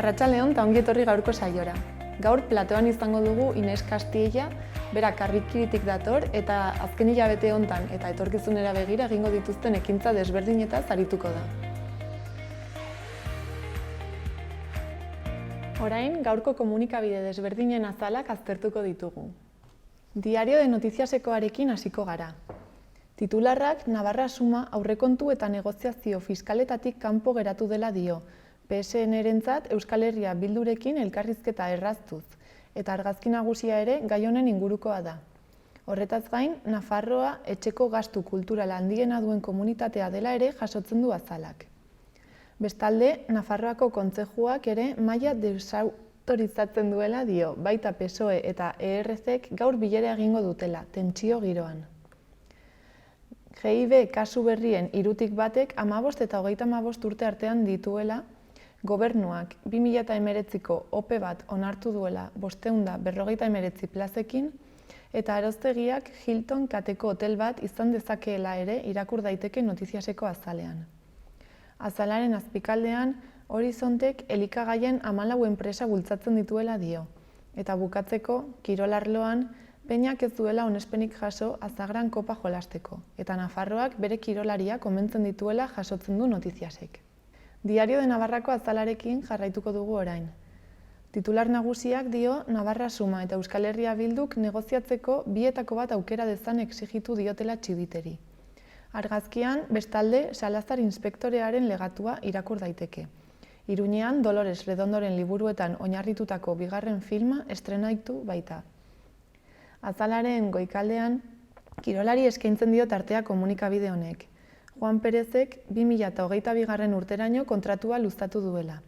Arratsaldeon eta ongi etorri gaurko saiora. Gaur platoan izango dugu Ines Castilla, bera Karrikiritik dator eta azken hilabete hontan eta etorkizunera begira egingo dituzten ekintza desberdinetaz arituko da. Orain, gaurko komunikabide desberdinen azalak aztertuko ditugu. Diario de Notiziasekoarekin hasiko gara. Titularrak Navarra Suma aurrekontu eta negoziazio fiskaletatik kanpo geratu dela dio, PSN-erentzat Euskal Herria Bildurekin elkarrizketa erraztuz, eta argazki nagusia ere gai honen ingurukoa da. Horretaz gain, Nafarroa etxeko gastu kultural handiena duen komunitatea dela ere jasotzen du azalak. Bestalde, Nafarroako kontzejuak ere maila desautorizatzen duela dio, baita PSOE eta ERZ-ek gaur bilera egingo dutela, tentsio giroan. GIB kasu berrien 3tik batek 15 eta 35 urte artean dituela, gobernuak 2019ko OPE bat onartu duela 549 plazekin, eta Aroztegiak Hilton kateko hotel bat izan dezakeela ere irakur daiteke Notiziaseko azalean. Azalaren azpikaldean, Horizontek elikagaien 14 enpresa bultzatzen dituela dio, eta bukatzeko, kirolarloan, Peñak ez duela onespenik jaso Azagran kopa jolasteko, eta Nafarroak bere kirolaria komentzen dituela jasotzen du Notiziasek. Diario de Navarrako azalarekin jarraituko dugu orain. Titular nagusiak dio Navarra Suma eta Euskal Herria Bilduk negoziatzeko bietako bat aukera dezan exigitu diotela Txibiteri. Argazkian, bestalde, Salazar inspektorearen legatua irakur daiteke. Iruñean, Dolores Redondoren liburuetan oinarritutako bigarren filma estrenaitu baita. Azalaren goikaldean, kirolari eskaintzen dio tartea komunikabide honek. Juan Perezek 2022 urteraino kontratua luzatu duela.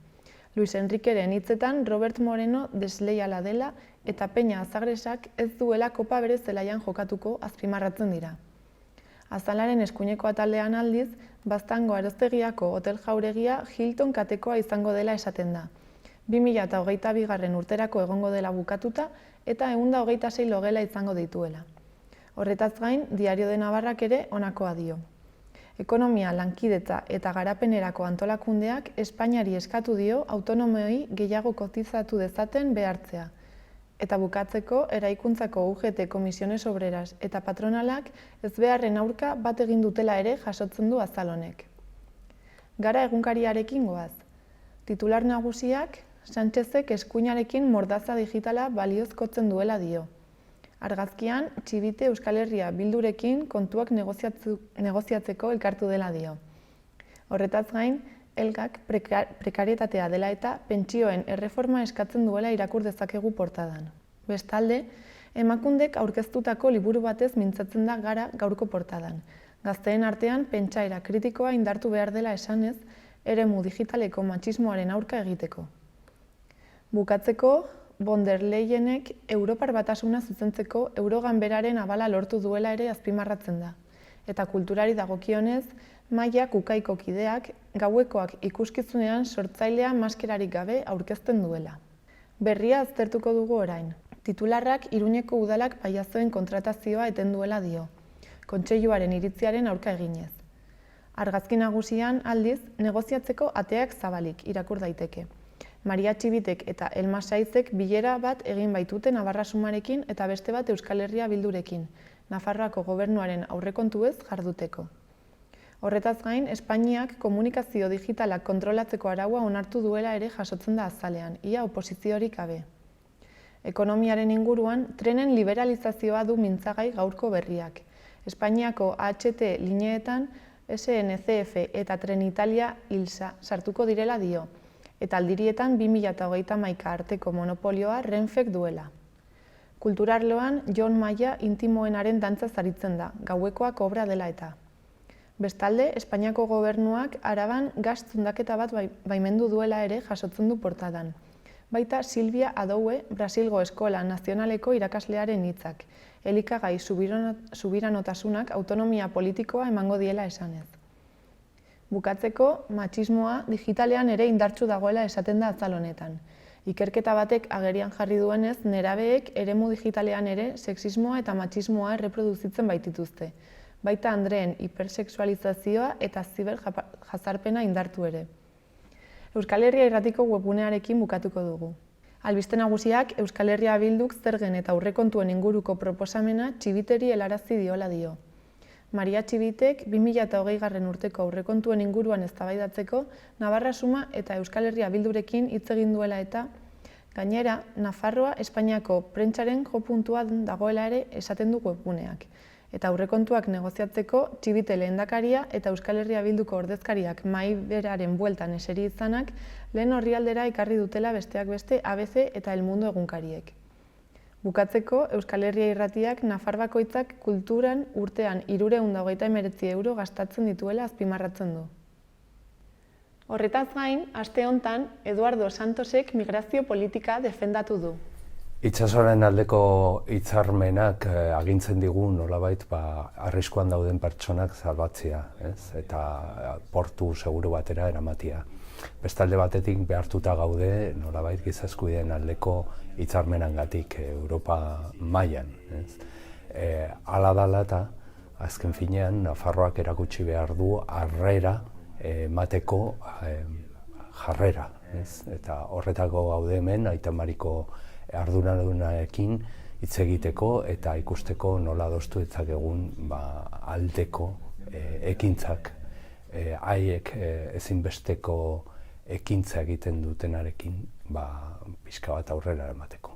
Luis Enriqueren hitzetan Robert Moreno desleiala dela eta Peña Azagresak ez duela kopa bere zelaian jokatuko azpimarratzen dira. Azalaren eskuineko atalean aldiz, Baztango Aroztegiako hotel jauregia Hilton katekoa izango dela esaten da. 2022 urterako egongo dela bukatuta eta 126 logela izango dituela. Horretaz gain, Diario de Navarrak ere honakoa dio. Ekonomia, lankidetza eta garapenerako antolakundeak Espainiari eskatu dio autonomoei gehiago kotizatu dezaten behartzea. Eta bukatzeko, eraikuntzako UGT Komisiones Obreras eta patronalak ezbeharren aurka bat egin dutela ere jasotzen du azal honek. Gara egunkariarekin goaz. Titular nagusiak, Sánchezek eskuinarekin mordaza digitala baliozkotzen duela dio. Argazkian, Txibite Euskal Herria Bildurekin kontuak negoziatzeko elkartu dela dio. Horretaz gain, Elgak prekarietatea dela eta pentsioen erreforma eskatzen duela irakur dezakegu portadan. Bestalde, Emakundek aurkeztutako liburu batez mintzatzen da gara gaurko portadan. Gazteen artean pentsaera kritikoa indartu behar dela esanez, eremu digitaleko matxismoaren aurka egiteko. Bukatzeko, von der Leyenek Europar Batasuna zuzentzeko Euroganberaren abala lortu duela ere azpimarratzen da. Eta kulturari dagokionez, Maiak Ukaiko kideak gauekoak ikuskizunean sortzailea maskerarik gabe aurkezten duela. Berria aztertuko dugu orain. Titularrak Iruñeko udalak pailazoen kontratazioa eten duela dio, kontseiluaren iritziaren aurka eginez. Argazki nagusian aldiz, negoziatzeko ateak zabalik irakur daiteke. Maria Txibitek eta Elma Saizek bilera bat egin baitute Navarra Sumarekin eta beste bat Euskal Herria Bildurekin, Nafarroako gobernuaren aurrekontuez jarduteko. Horretaz gain, Espainiak komunikazio digitalak kontrolatzeko araua onartu duela ere jasotzen da azalean, ia oposiziorik gabe. Ekonomiaren inguruan, trenen liberalizazioa du mintzagai gaurko berriak. Espainiako AHT lineetan, SNCF eta Trenitalia Ilsa sartuko direla dio, eta aldirietan 2021 arteko monopolioa Renfek duela. Kulturarloan, Jon Maia intimoenaren dantza zaritzen da, gauekoak obra dela eta. Bestalde, Espainiako gobernuak Araban gas zundaketa bat baimendu duela ere jasotzen du portadan. Baita Silvia Adoue, Brasilgo Eskola Nazionaleko irakaslearen hitzak, elikagai subiranotasunak autonomia politikoa emango diela esanez. Bukatzeko, matxismoa digitalean ere indartsu dagoela esaten da azal honetan. Ikerketa batek agerian jarri duenez, nerabeek eremu digitalean ere sexismoa eta matxismoa erreproduzitzen baitituzte, baita andreen hipersexualizazioa eta ziberjazarpena indartu ere. Euskal Herria Irratiko webgunearekin bukatuko dugu. Albiste nagusiak Euskal Herria Bilduk zergen eta aurrekontuen inguruko proposamena Txibiteri helarazi diola dio. Maria Txibitek 2020 urteko aurrekontuen inguruan eztabaidatzeko Navarra Suma eta Euskal Herria Bildurekin hitz egin duela eta gainera Nafarroa Espainiako prentsaren jopuntuan dagoela ere esaten du webguneak. Eta aurrekontuak negoziatzeko Txibite lehendakaria eta Euskal Herria Bilduko ordezkariak mahai beraren bueltan eseri izanak lehen orrialdera ekarri dutela besteak beste ABC eta El Mundo egunkariek. Bukatzeko, Euskal Herria Irratiak Nafar bakoitzak kulturan urtean 329 euro gastatzen dituela azpimarratzen du. Horretaz gain, aste hontan, Eduardo Santosek migrazio politika defendatu du. Itsasoaren aldeko hitzarmenak agintzen digu nolabait arriskuan dauden pertsonak salbatzea, eta portu seguru batera eramatia. Bestalde batetik behartuta gaude nolabait giza eskubideen aldeko hitzarmenengatik Europa mailan. Hala dela eta azken finean Nafarroak erakutsi behar du harrera emateko jarrera. Eta horretako gaude hemen Aita Mariko arduradunarekin hitz egiteko eta ikusteko nola adostu ditzakegun aldeko ekintzak haiek ezinbesteko ekintza egiten dutenarekin pixka bat aurrera emateko.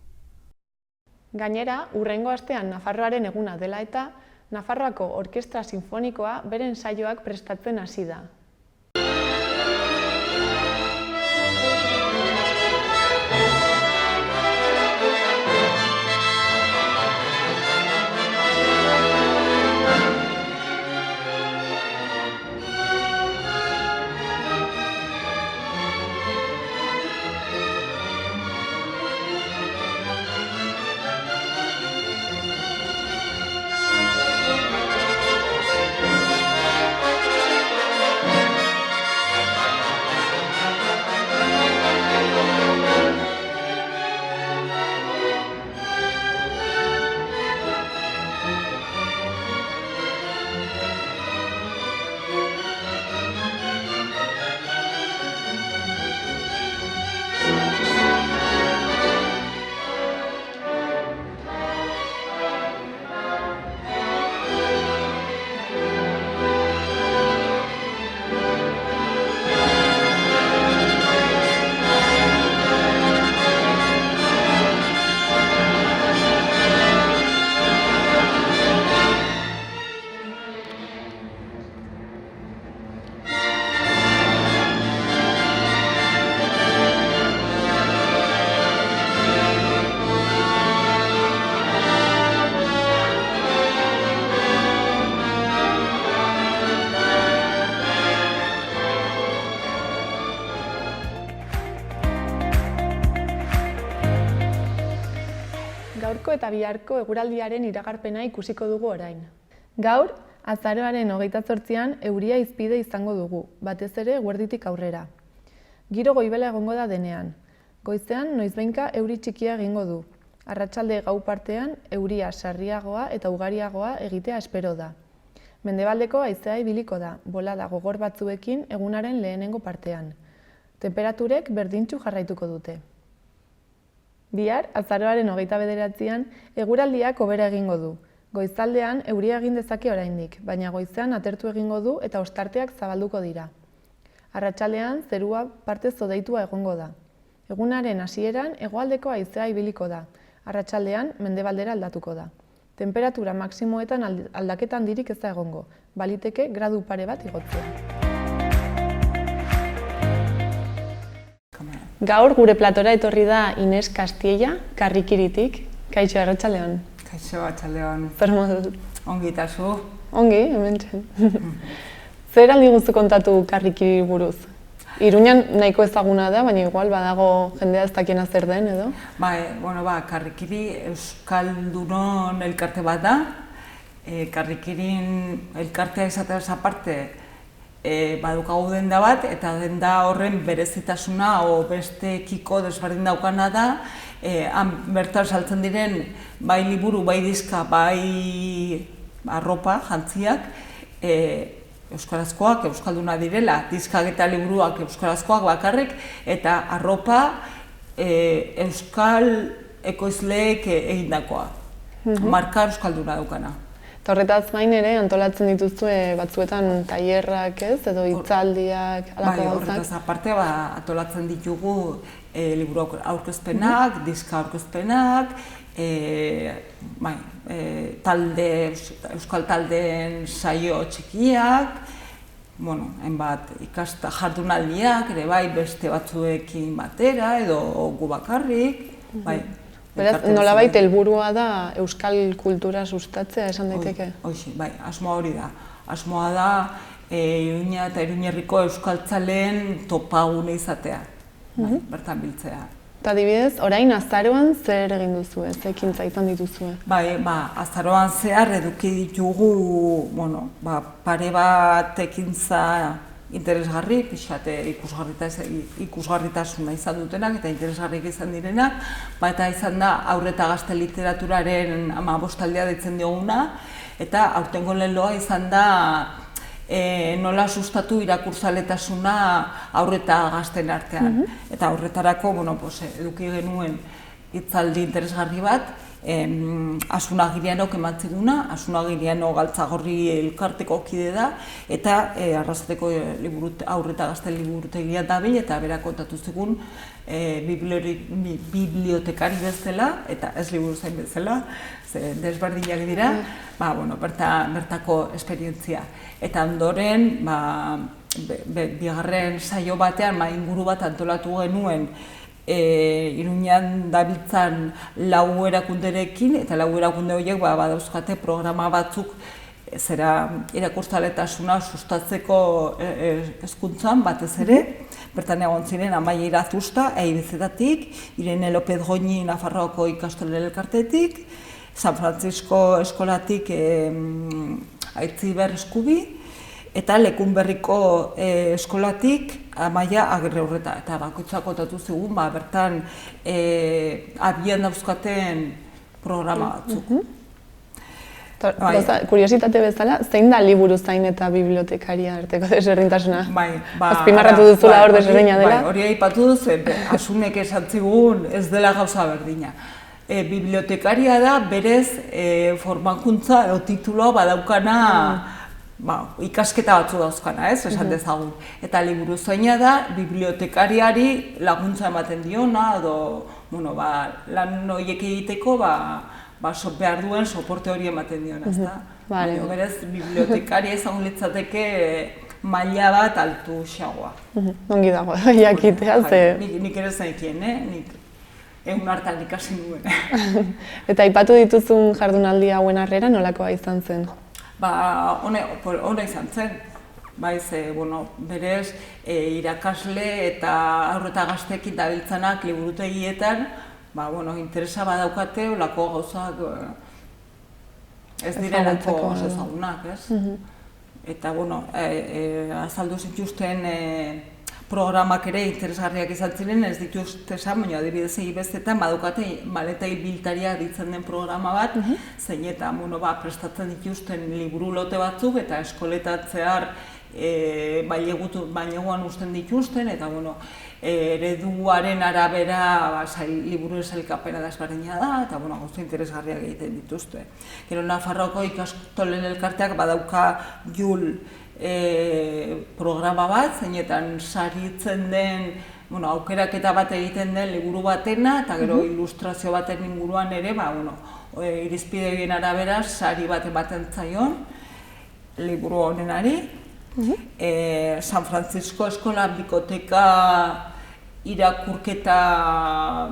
Gainera, hurrengo astean Nafarroaren eguna dela eta Nafarroako Orkestra Sinfonikoa beren saioak prestatzen hasi da. Gaurko eta biharko eguraldiaren iragarpena ikusiko dugu orain. Gaur, azaroaren 28an euria izpide izango dugu, batez ere eguerditik aurrera. Giro goibela egongo da denean. Goizean noizbehinka euri txikia egingo du. Arratsalde gau partean euria sarriagoa eta ugariagoa egitea espero da. Mendebaldeko haizea ibiliko da, bolada gogor batzuekin egunaren lehenengo partean. Temperaturek berdintsu jarraituko dute. Bihar, azaroaren 29an, eguraldiak hobera egingo du. Goizaldean euria egin dezake oraindik, baina goizean atertu egingo du eta ostarteak zabalduko dira. Arratsaldean zerua partez hodeitua egongo da. Egunaren hasieran hegoaldeko haizea ibiliko da. Arratsaldean mendebaldera aldatuko da. Temperatura maximoetan aldaketa handirik ez da egongo, baliteke gradu pare bat igotzea. Gaur gure platora etorri da Ines Castilla, Karrikiritik. Kaixo, arratsaldeon. Kaixo, arratsaldeon. Zer moduz? Ongi eta zu? Ongi, hementxe. Zer aldi guztu kontatu Karrikiri buruz? Iruñan nahiko ezaguna da, baina igual badago jendea ez dakiena zer den, edo? Karrikiri Euskaldunon elkarte bat da. Karrikirin elkartea izateaz aparte, badukagu denda bat, eta denda horren berezitasuna o bestekiko desberdin daukana da, han bertan saltzen diren bai liburu, bai diska, bai arropa, jantziak, euskarazkoak, euskalduna direla, diskak eta liburuak euskarazkoak bakarrik, eta arropa euskal ekoizleek egindakoa, marka euskalduna daukana. Eta horretaz gain ere, antolatzen dituzue batzuetan tailerrak, ez, edo hitzaldiak, halako gauzak? Horretaz aparte, antolatzen ditugu liburu aurkezpenak, diska aurkezpenak, euskal taldeen saio txikiak, hainbat jardunaldiak, ere bai beste batzuekin batera, edo gu bakarrik, Beraz, nolabait helburua da euskal kultura sustatzea, esan daiteke? Hoxe, bai, asmoa hori da. Asmoa da Iruña eta Iruñerriko euskaltzaleen topagune izatea, bertan biltzea. Eta adibidez, orain azaroan zer egin duzu, ze ekintza izan dituzue? Bai, azaroan zehar eduki ditugu, pare bat ekintza interesgarri, pixate ikusgarritasuna izan dutenak eta interesgarriak izan direnak, eta izan da aurre eta gazte literaturaren 15 aldea deitzen dioguna, eta aurtengo leloa izan da nola sustatu irakurzaletasuna aurre eta gazten artean. Eta aurretarako eduki genuen hitzaldi interesgarri bat, Asuna Agirianok emantziguna, Asuna Agiriano Galtzagorri elkarteko kide da, eta Arrasateko aurre eta gazte liburutegia dabil, eta berak kontatu zigun bibliotekari bezala, eta ez liburu zain bezala, desberdinak dira, bertako esperientzia. Eta ondoren, bigarren saio batean, inguru bat antolatu genuen, Iruñan dabiltzan 4 erakunderekin, eta 4 erakunde horiek badauzkate programa batzuk irakurzaletasuna sustatzeko hezkuntzan batez ere. Bertan egon ziren Amaia Irazusta, EIBZ-tatik, Irene López Goñi Nafarroako ikastolen elkartetik, San Francisco eskolatik Aitziber Eskubi, eta Lekunberriko eskolatik Amaia Agirreurreta. Eta bakoitzak kontatu zigun, bertan abian dauzkaten programa batzuk. Kuriositate bezala, zein da liburuzain eta bibliotekaria arteko desberdintasuna? Azpimarratu duzula hor desberdina dela? Hori aipatu duz, Asunek esan zigun ez dela gauza berdina. Bibliotekaria da berez formakuntza edo tituloa badaukana ikasketa batzu dauzkana, esan dezagun. Eta liburuzaina da bibliotekariari laguntza ematen diona, edo lan horiek egiteko behar duen soporte hori ematen diona. Berez, bibliotekaria izango litzateke maila bat altu xagoa. Ongi dago, jakitea, ze... Nik ere zaikien, nik egun hartan ikasi nuen. Eta aipatu dituzun jardunaldi hauen harrera nolakoa izan zen? Ona izan zen. Berez, irakasle eta haur eta gazteekin dabiltzanak liburutegietan interesa badaukate olako gauzak ez direlako ezagunak, ez? Eta, azaldu zituzten programak ere interesgarriak izan ziren, ez dituzte esan, baina adibidez egibestetan badukate maleta ibiltaria ditzen den programa bat, zein eta prestatzen dituzten liburu lote batzuk eta eskoletatzear baileguan usten dituzten, eta ereduaren arabera liburu sailkapena desberdina da, eta gauza interesgarriak egiten dituzte. Gero Nafarroako ikastolen elkarteak badauka Jul programa bat, zeinetan saritzen den, aukeraketa bat egiten den liburu batena, eta gero ilustrazio baten inguruan ere, irizpide horien arabera sari bat ematen zaion liburu honenari. San Francisco eskolan bikoteka irakurketa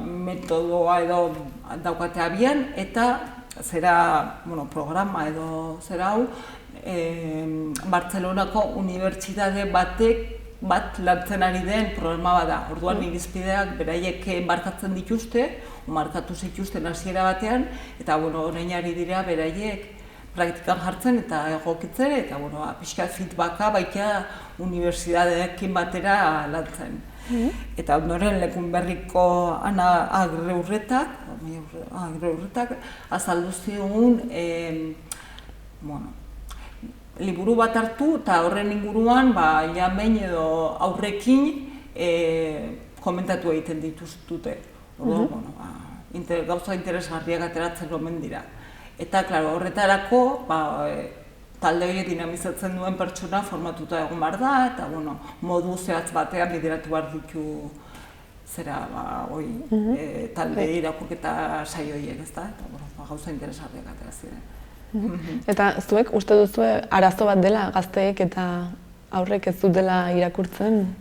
metodoa edo daukate abian, eta programa edo hau Bartzelonako unibertsitate bat lantzen ari den programa bada. Orduan irizpideak beraiek markatzen dituzte, markatu zituzten hasiera batean, eta orain ari dira beraiek praktikan jartzen eta egokitzen, eta pixka feedbacka baita unibertsitateekin batera lantzen. Eta ondoren Lekunberriko Ana Agirreurretak azaldu zigun liburu bat hartu eta horren inguruan behin edo aurrekin komentatu egiten dituztute. Gauza interesgarriak ateratzen omen dira. Eta, klaro, horretarako, talde horiek dinamizatzen duen pertsona formatuta egon behar da, eta, modu zehatz batean bideratu behar ditu talde irakurketa saio horiek, ezta? Eta, gauza interesgarriak atera ziren. Eta zuek uste duzu arazo bat dela gazteek eta aurrek ez dutela irakurtzen?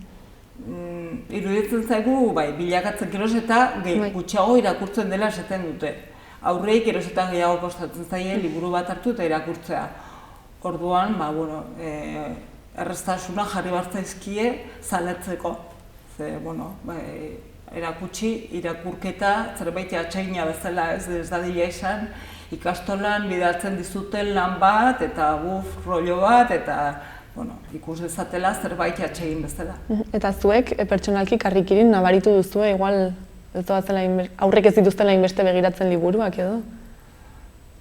Iruditzen zaigu, bilakatzen geroz eta gutxiago irakurtzen dela esaten dute. Aurreik geroz eta gehiago kostatzen zaie liburu bat hartu eta irakurtzea. Orduan, erraztasuna jarri bartzaizkie zaletzeko. Erakutsi, irakurketa, zerbait atsaina bezala ez dadila izan, ikastolan bidaltzen dizuten lan bat eta rollo bat eta ikus dezatela zerbait atsain bezala. Eta zuek pertsonalki Karrikirin nabaritu duzue, igual aurrek ez dituztela hainbeste begiratzen liburuak edo?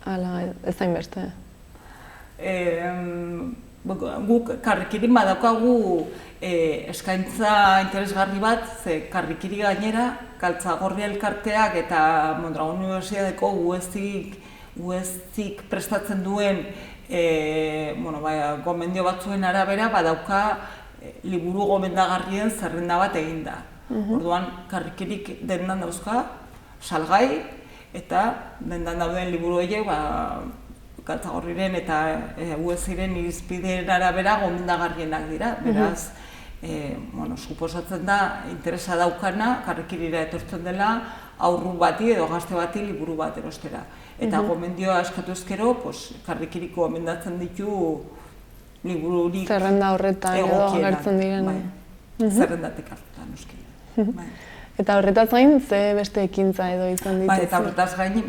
Ala, ez hainbeste? Guk Karrikirin badaukagu eskaintza interesgarri bat, ze Karrikiri gainera, Galtzagorri elkarteak eta Mondragon Unibertsitateko UESik prestatzen duen gomendio batzuen arabera badauka liburu gomendagarrien zerrenda bat eginda. Orduan, Karrikirik dendan dauzka, salgai, eta dendan dauden liburu horiek Galtzagorriren eta UESiren irizpideen arabera gomendagarrienak dira. Beraz, suposatzen da, interesa daukana, Karrikirira etortzen dela, aurru bati edo gazte bati liburu bat erostera. Eta gomendioa eskatu ezkero, Karrikiriko gomendatzen ditu libururik zerrenda horretan edo agertzen diren. Zerrendatik hartuta, noski. Eta horretaz gain, ze beste ekintza edo izan dituzu? Eta horretaz gain,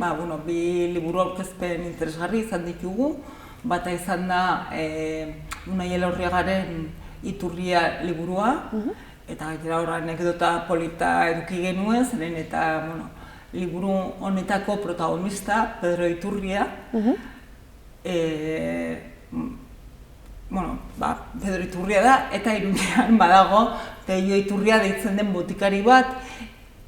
bi liburu aurkezpen interesgarri izan ditugu. Bata izan da Unai Elorriagaren Iturria liburua, eta gainera hor anekdota polita eduki genuen, zeren eta liburu honetako protagonista, Pedro Iturria, Pedro Iturria da, eta Iruñean badago Peio Iturria deitzen den botikari bat,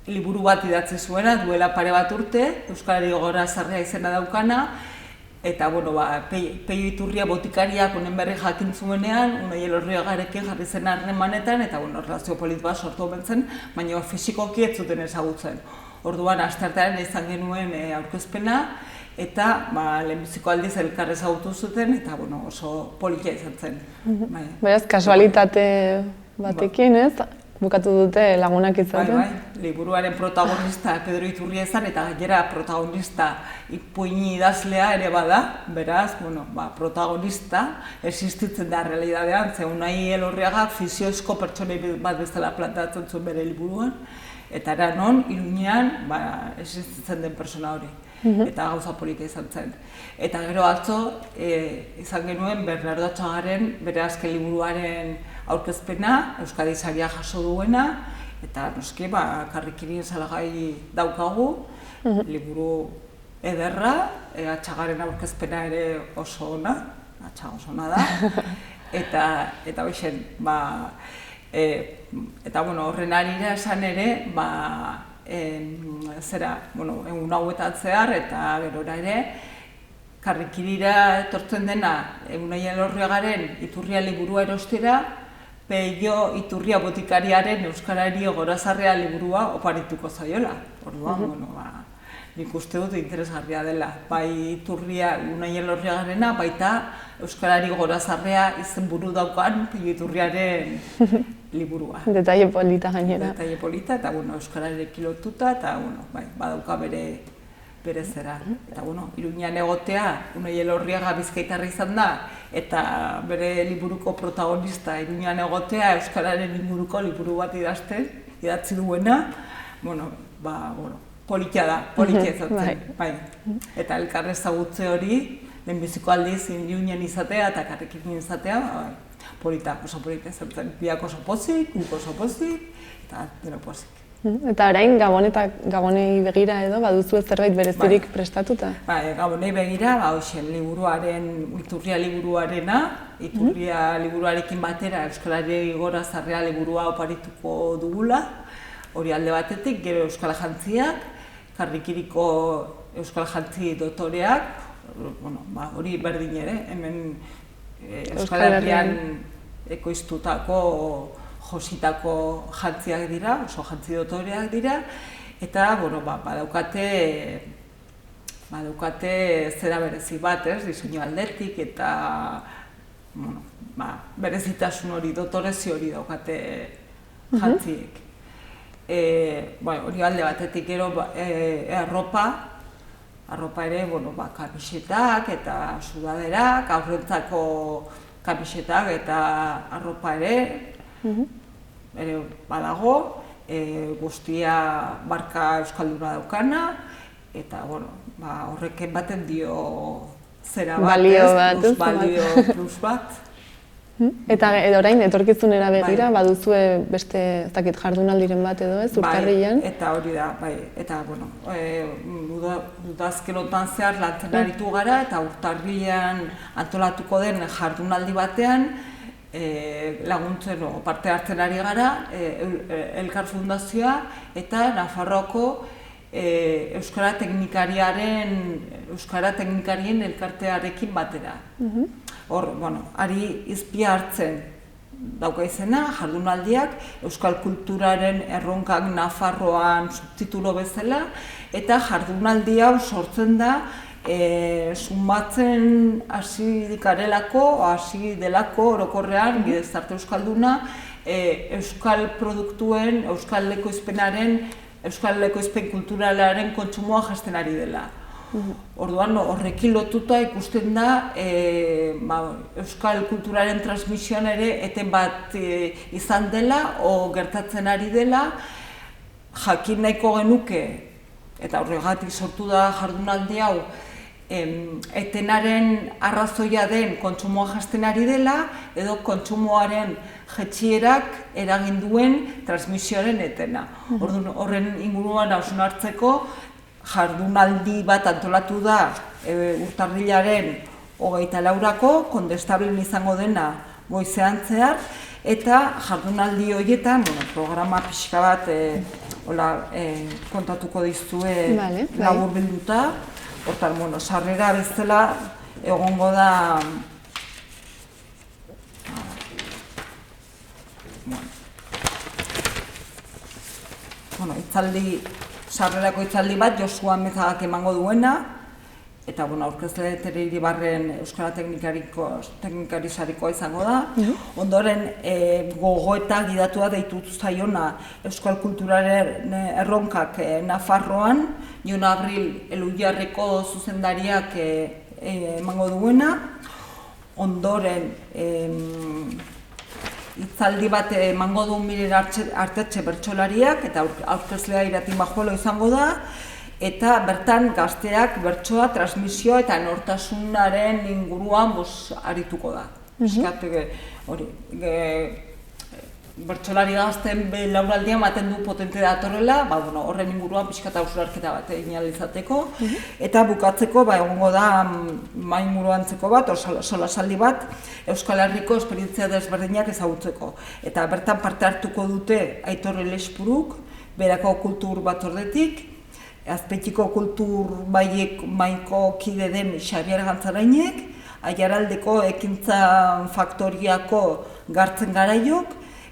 liburu bat idatzi zuena, duela pare bat urte, Euskarari Gorazarrea izena daukana, eta Peio Iturria botikariak honen berri jakin zuenean, Unai Elorriagarekin jarri zen harremanetan, eta relazio polit bat sortu omen zen, baina fisikoki ez zuten ezagutzen. Orduan, asteartean izan genuen aurkezpena, eta lehenbiziko aldiz elkar ezagutu zuten, eta oso polita izan zen. Beraz, kasualitate batekin, ez? Bukatu dute lagunak izaten? Liburuaren protagonista Pedro Iturria izan, eta gainera protagonista ipuini idazlea ere bada, beraz, protagonista existitzen da realidadean, ze Unai Elorriagak fiziozko pertsonei bat bezala plantatzen zuen bere liburuan, eta era non, Iruñean, existitzen den persona hori. Eta gauza polita izan zen. Eta gero atzo, izan genuen Bernardo Atxagaren bere azken liburuaren aurkezpena, Euskadi saria jaso duena, eta noski, Karrikirin salgai daukagu, liburu ederra, Atxagaren aurkezpena ere oso ona, Atxaga oso ona da, eta hoxen, eta horren arira esan ere, egun hauetan zehar eta gerora ere, Karrikirira etortzen dena Unai Elorriagaren Iturria liburua erostera, Peio Iturria botikariaren Euskarari Gorazarrea liburua oparituko zaiola. Orduan, nik uste dut interesgarria dela. Bai Iturria Unai Elorriagarena, baita Euskarari Gorazarrea izenburu daukan Peio Iturriaren liburua. Detaile polita gainera. Detaile polita, eta Euskararekin lotuta, eta badauka bere zera. Eta Iruñean egotea, Unai Elorriaga Bizkaitarra izan da, eta bere liburuko protagonista Iruñean egotea, Euskararen inguruko liburu bat idatzi duena, politia da, politia izaten. Eta elkar ezagutze hori, lehenbiziko aldiz Iruñean izatea eta Karrikirin izatea, polita, oso polita izaten. Biak oso pozik, guk oso pozik, eta deno pozik. Eta orain Gabonei begira edo baduzu zerbait berezirik prestatuta? Gabonei begira, Iturria liburuarena, Iturria liburuarekin batera Euskalari Gora Zarrea liburua oparituko dugula, hori alde batetik, gero Euskal Jantziak, Karrikiriko Euskal Jantzi dotoreak, hori berdin ere, hemen Euskal Herrian ekoiztutako jositako jantziak dira, oso jantzi dotoreak dira, eta badaukate zera berezi bat, diseinu aldetik, eta berezitasun hori, dotorezi hori daukate jantziek. Hori alde batetik gero arropa ere, kamisetak eta sudaderak, aurrentzako kamisetak eta arropa ere badago, guztia marka euskalduna daukana, eta horrek ematen dio zera bat, balio plus bat. Eta orain, etorkizunera begira, baduzue beste jardunaldiren bat edo ez, urtarrilean? Eta hori da, eta udazkenetan zehar lantzen aritu gara, eta urtarrilean antolatuko den jardunaldi batean laguntzen parte hartzen ari gara, Elkar Fundazioa eta Nafarroako Euskara Teknikarien elkartearekin batera. Hor, ari izpia hartzen dauka izena, jardunaldiak, Euskal Kulturaren erronkak Nafarroan subtitulo bezala, eta jardunaldi hau sortzen da sumatzen hasi delako orokorrean, Gizarte Euskalduna, Euskal produktuen, Euskal ekoizpen kulturalaren kontsumoa jasten ari dela. Orduan, horrekin lotuta ikusten da Euskal kulturaren transmisioan ere eten bat izan dela, o gertatzen ari dela, jakin nahiko genuke, eta horregatik sortu da jardunaldi hau, etenaren arrazoia den kontsumoa jasten ari dela, edo kontsumoaren jetxierak eragin duen transmisioaren etena. Horren inguruan hausnartzeko, jardunaldi bat antolatu da urtarrilaren 24-ako, kondestablen izango dena goizean zehar, eta jardunaldi horietan, programa pixka bat kontatuko dizue labur bilduta. Hortan, sarrera bezala egongo da sarrerako hitzaldi bat Josua Mezagak emango duena, eta aurkezle Tere Iribarren Euskara Teknikarisarikoa izango da. Ondoren gogoeta gidatua deitu zaiona Euskal Kulturaren erronkak Nafarroan, Jon Abril Elhuyarreko zuzendariak emango duena. Ondoren hitzaldi bat emango du Miren Artetxe bertsolariak, eta aurkezlea Irati Majuelo izango da, eta bertan gazteak bertsoa, transmisioa eta nortasunaren inguruan arituko da. Bertsolari gazten belauraldian ematen du potente datorrela, horren inguruan pixkat hausnarketa bat egin ahal izateko, eta bukatzeko egongo da mahai-inguruantzeko bat, solasaldi bat, Euskal Herriko esperientzia desberdinak ezagutzeko. Eta bertan parte hartuko dute Aitor Elespuruk, Berako Kultur Batzordetik, Azpeitiko Kultur Maiko kide den Xabier Gantzarainek, Aiaraldeko Ekintza Faktoriako Gartzen Garaiok,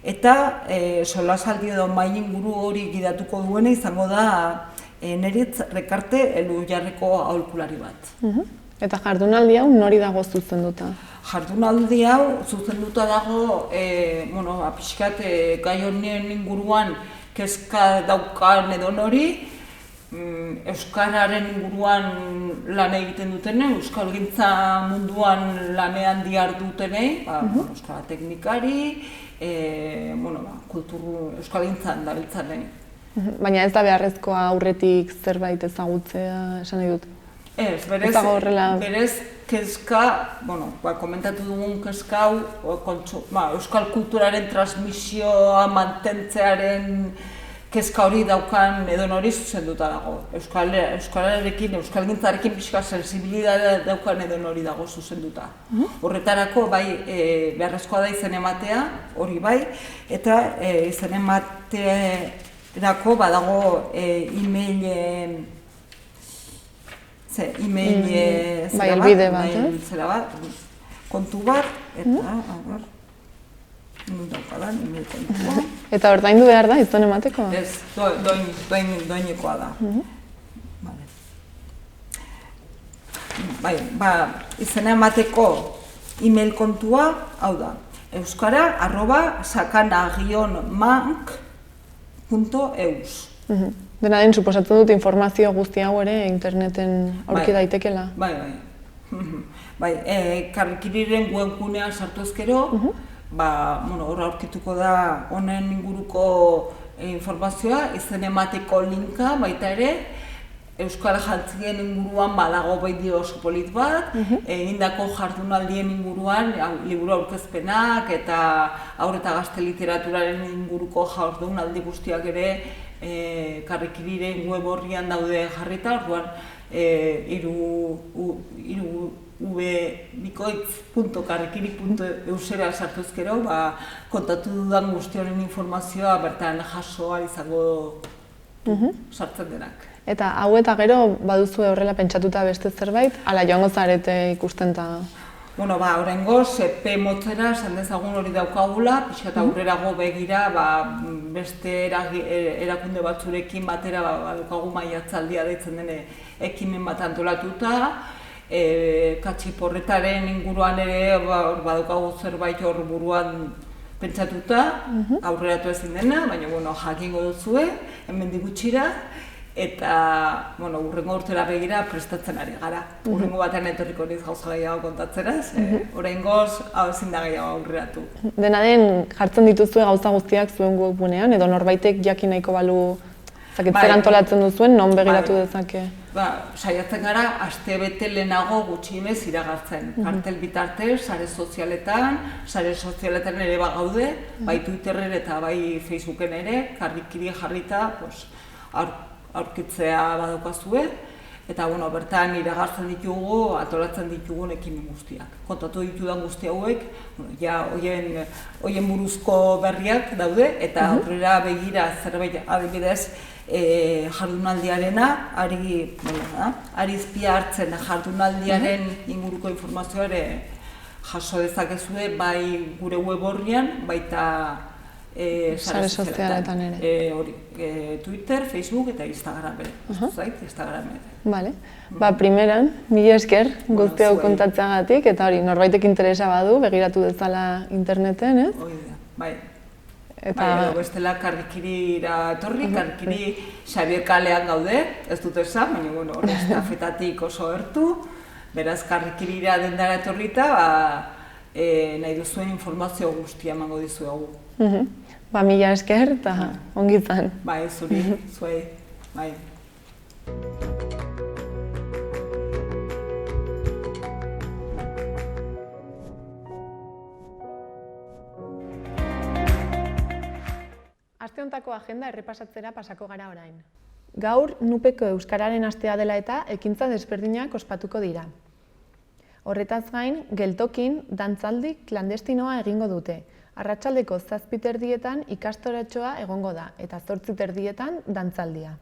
eta solasaldi edo mahai inguru hori gidatuko duena izango da Neritz Rekarte Elhuyarreko aholkulari bat. Eta jardunaldi hau nori dago zuzenduta? Jardunaldi hau zuzenduta dago, pixkat gai honen inguruan kezka daukan edo nori, Euskararen inguruan lan egiten dutenen, euskalgintza munduan lanean dihardutenei, euskara teknikari, euskalgintzan dabiltzanei. Baina ez da beharrezkoa aurretik zerbait ezagutzea esan nahi dut? Ez, berez kezka, komentatu dugun kezka hau, euskal kulturaren transmisioa mantentzearen kezka hori daukan edonori zuzenduta dago. Euskalarekin, euskalgintzarekin pixka sensibilidadea daukan edonori dago zuzenduta. Horretarako bai beharrezkoa da izen ematea, hori bai, eta izen ematerako badago helbide bat, kontu bat, eta, eta ordaindu behar da izen emateko? Ez, doinekoa da. Izena emateko e-mail kontua, hau da, euskara@sakana-mank.eus. Dena den, suposatzen dut informazio guzti hau ere interneten aurki daitekela? Bai, Karrikiriren webgunean sartu ezkero, hor aurkituko da honen inguruko informazioa, izen emateko linka baita ere, Euskara jantzien inguruan badago bideo oso polit bat, egindako jardunaldien inguruan, liburu aurkezpenak eta haur eta gazte literaturaren inguruko jardunaldi guztiak ere Karrikiriren web horrian daude jarrita, orduan www.karrikiri.eusera sartu ezkero, kontatu dudan guzti horren informazioa bertan jaso ahal izango sartzen denak. Eta hau eta gero baduzu horrela pentsatuta beste zerbait, ala joango zarete ikusten eta... Horrengoz, epe motzera, esan dezagun hori daukagula, pixka eta aurrerago begira, beste erakunde batzurekin batera daukagu maiatzaldia deitzen dene ekimen bat antolatuta, katxiporretaren inguruan ere badaukagu zerbait hor buruan pentsatuta, aurreratu ezin dena, baina jakingo duzue, hemendik gutxira, eta hurrengo urtera begira prestatzen ari gara. Hurrengo batean etorriko niz gauza gehiago kontatzera, oraingoz hau ezin da gehiago aurreratu. Dena den, jartzen dituzue gauza guztiak zuen webunean, edo norbaitek jakin nahiko balu zer antolatzen duzuen, non begiratu dezake? Saiatzen gara, aste bete lehenago gutxienez iragartzen. Kartel bitartez, sare sozialetan ere bagaude, bai Twitterren eta bai Facebooken ere, Karrikiri jarrita aurkitzea badaukazue, eta bertan iragartzen ditugu, antolatzen ditugun ekimen guztiak. Kontatu ditudan guzti hauek, hoien buruzko berriak daude, eta aurrera begira zerbait adibidez jardunaldiarena, ari izpia hartzen jardunaldiaren inguruko informazioa ere jaso dezakezue bai gure web horrian, baita sare sozialetan ere. Twitter, Facebook eta Instagram ere. Instagram ere. Bale. Primeran, mila esker guzti hau kontatzeagatik, eta hori, norbaitek interesa badu, begiratu dezala interneten, ez? Bai. Edo bestela Karrikirira etorri, Karrikiri Xabier kalean gaude, ez dut esan, baina hori estafetatik oso gertu, beraz Karrikirira dendara etorrita, nahi duzuen informazio guztia emango dizuegu. Mila esker eta ongi izan. Bai, zuri, zuei, bai. Aste hontako agenda errepasatzera pasako gara orain. Gaur, Nupeko Euskararen astea dela eta ekintza desberdinak ospatuko dira. Horretaz gain, geltokin dantzaldi klandestinoa egingo dute. Arratsaldeko 7:00 ikastoretxoa egongo da eta 8:00 dantzaldia.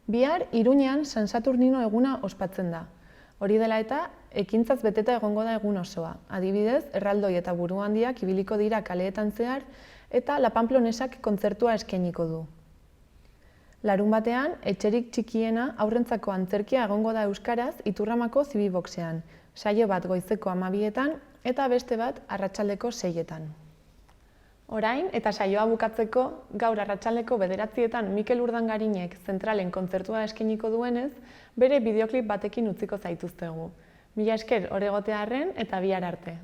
Bihar, Iruñean San Saturnino eguna ospatzen da. Hori dela eta, ekintzaz beteta egongo da egun osoa. Adibidez, erraldoi eta buru handiak ibiliko dira kaleetan zehar eta La Pamplonesak kontzertua eskainiko du. Larunbatean, etxerik txikiena aurrentzako antzerkia egongo da euskaraz Iturramako Zibiboxean, saio bat goizeko 12:00 eta beste bat arratsaldeko 6:00. Orain, eta saioa bukatzeko, gaur arratsaldeko 9:00 Mikel Urdangarinek zentralen kontzertua eskainiko duenez, bere bideoklip batekin utziko zaituztegu. Mila esker hor egotearren eta bihar arte.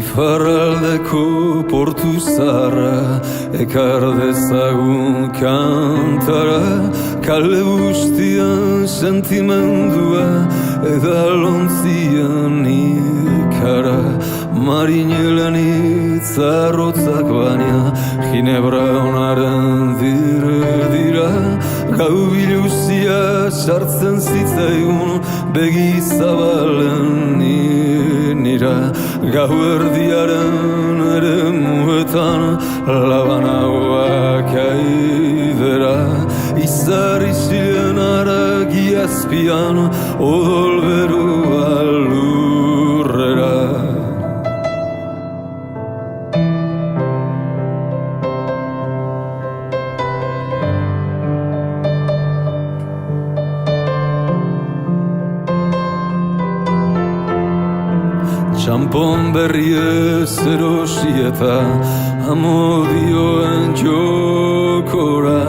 Iparraldeko portu zarra, ekar dezagun kantara, kale guztian sentimendua, edalontzian ikara. Marinelen itzarrotzak baina, ginebra onaren dira, gau biluzia sartzen zitzaigun, begi zabalen nira. Gau erdiaren ere muetan, labanagoak aidera, izarri ziren aragi azpian, odol berua lurrera. Txampon berri ez erosi eta amodioen jokora,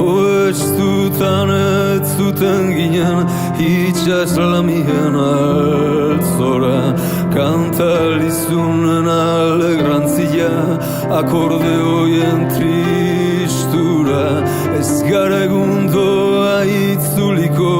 oestutan ez zuten ginen itxas lamien altzora. Kantalizunen alegrantzia, akordeoien tristura, ez gara egundoa itzuliko